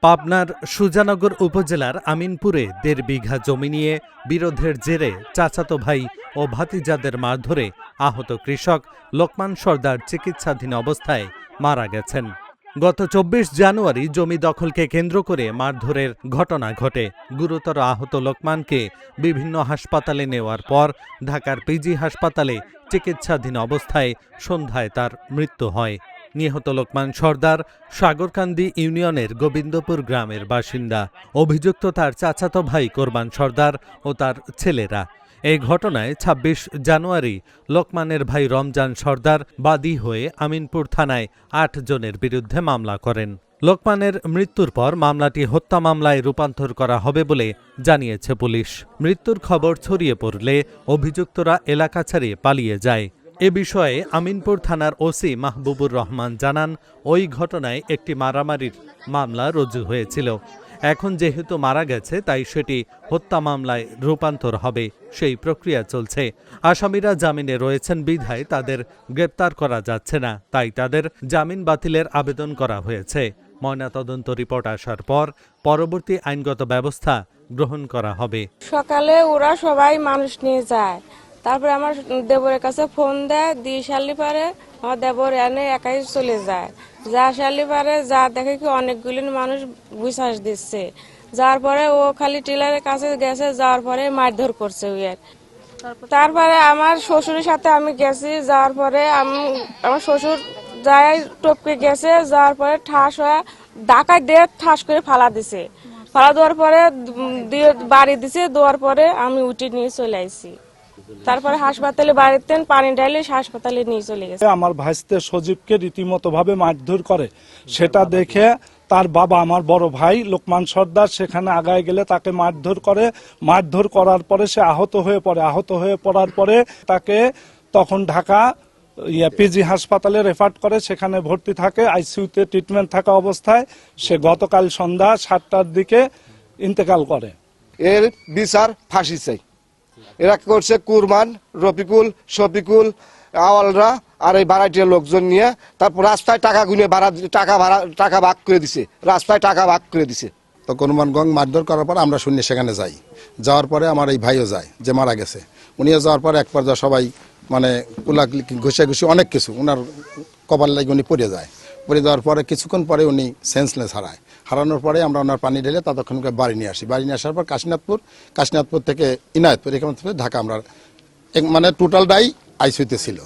পাবনার সুজানগর উপজেলার আমিনপুরে ১.৫ বিঘা জমি নিয়ে বিরোধের জেরে চাচাতো ভাই ও ভাতিজাদের মারধরে আহত কৃষক লোকমান সর্দার চিকিৎসাধীন অবস্থায় মারা গেছেন। গত ২৪ জানুয়ারি জমি দখলকে কেন্দ্র করে মারধরের ঘটনা ঘটে। গুরুতর আহত লোকমানকে বিভিন্ন হাসপাতালে নেওয়ার পর ঢাকার পিজি হাসপাতালে চিকিৎসাধীন অবস্থায় সন্ধ্যায় তার মৃত্যু হয়। নিহত লোকমান সর্দার সাগরকান্দি ইউনিয়নের গোবিন্দপুর গ্রামের বাসিন্দা। অভিযুক্ত তার চাচাতো ভাই কোরবান সর্দার ও তার ছেলেরা। এই ঘটনায় ২৬ জানুয়ারি লোকমানের ভাই রমজান সর্দার বাদী হয়ে আমিনপুর থানায় ৮ জনের বিরুদ্ধে মামলা করেন। লোকমানের মৃত্যুর পর মামলাটি হত্যা মামলায় রূপান্তর করা হবে বলে জানিয়েছে পুলিশ। মৃত্যুর খবর ছড়িয়ে পড়লে অভিযুক্তরা এলাকা ছাড়িয়ে পালিয়ে যায়। এ বিষয়ে আমিনপুর থানার ওসি মাহবুবুর রহমান জানান, ওই ঘটনায় একটি মারামারির মামলা রুজু হয়েছিল। এখন যেহেতু মারা গেছে তাই সেটি হত্যা মামলায় রূপান্তর হবে, সেই প্রক্রিয়া চলছে। আসামিরা জামিনে রয়েছেন বিধায় তাদের গ্রেপ্তার করা যাচ্ছে না, তাই তাদের জামিন বাতিলের আবেদন করা হয়েছে। ময়নাতদন্ত রিপোর্ট আসার পর পরবর্তী আইনগত ব্যবস্থা গ্রহণ করা হবে। সকালে ওরা সবাই মানুষ নিয়ে যায়, তারপরে আমার দেবরের কাছে ফোন দেয়, দিয়ে সালি পারে আমার দেবর এনে একাই চলে যায়। যা সালি পারে যা দেখে কি অনেকগুলি মানুষ বিশ্বাস দিচ্ছে, যার পরে ও খালি টেলারের কাছে গেছে, যাওয়ার পরে মারধর করছে ওর। তারপরে আমার শ্বশুরের সাথে আমি গেছি, যাওয়ার পরে আমার শ্বশুর যাই টপকে গেছে, যাওয়ার পরে ঠাস হয়ে ডাকাই দিয়ে ঠাস করে ফালা দিছে। ফালা দেওয়ার পরে বাড়ি দিছে, দেওয়ার পরে আমি উঠে নিয়ে চলে আসছি। তারপরে হাসপাতালে বাড়িতে পানি ঢালে হাসপাতালে নিয়ে চলে গেছে। আমার ভাইস্তে সজীবকে রীতিমতো ভাবে মারধর করে, সেটা দেখে তার বাবা আমার বড় ভাই লোকমান সর্দার সেখানে আগায় গেলে তাকে মারধর করে। মারধর করার পরে সে আহত হয়ে পড়ে। আহত হয়ে পড়ার পরে তাকে তখন ঢাকা পিজি হাসপাতালে রেফার করে, সেখানে ভর্তি থাকে, আইসিইউতে ট্রিটমেন্ট থাকা অবস্থায় সে গতকাল সন্ধ্যা ৭টার দিকে ইন্তেকাল করে। এর বিচার ফাঁসি চাই। এরা করছে কুরমান, রফিকুল, শফিকুল, আওয়ালরা আর এই ভাড়াটিয়া লোকজন নিয়ে, তারপর রাস্তায় টাকা গুনে টাকা ভাগ করে দিছে, রাস্তায় টাকা ভাগ করে দিছে। তো কোরবানগঞ্জ মারধর করার পর আমরা শুনে সেখানে যাই। যাওয়ার পরে আমার এই ভাইও যায়, যে মারা গেছে। উনিও যাওয়ার পরে এক পর্যায়ে সবাই মানে ঘুষে অনেক কিছু ওনার কপাল লাগে উনি পড়ে যায়। পড়ে যাওয়ার পরে কিছুক্ষণ পরে উনি সেন্সলেস হারানোর পরে আমরা ওনার পানি ঢেলে ততক্ষণ বাড়ি নিয়ে আসি। বাড়ি নিয়ে আসার পর কাশীনাথপুর থেকে ইনায়তপুর, এখান থেকে ঢাকা আমরা মানে টোটালটাই আইসিইউতে ছিল।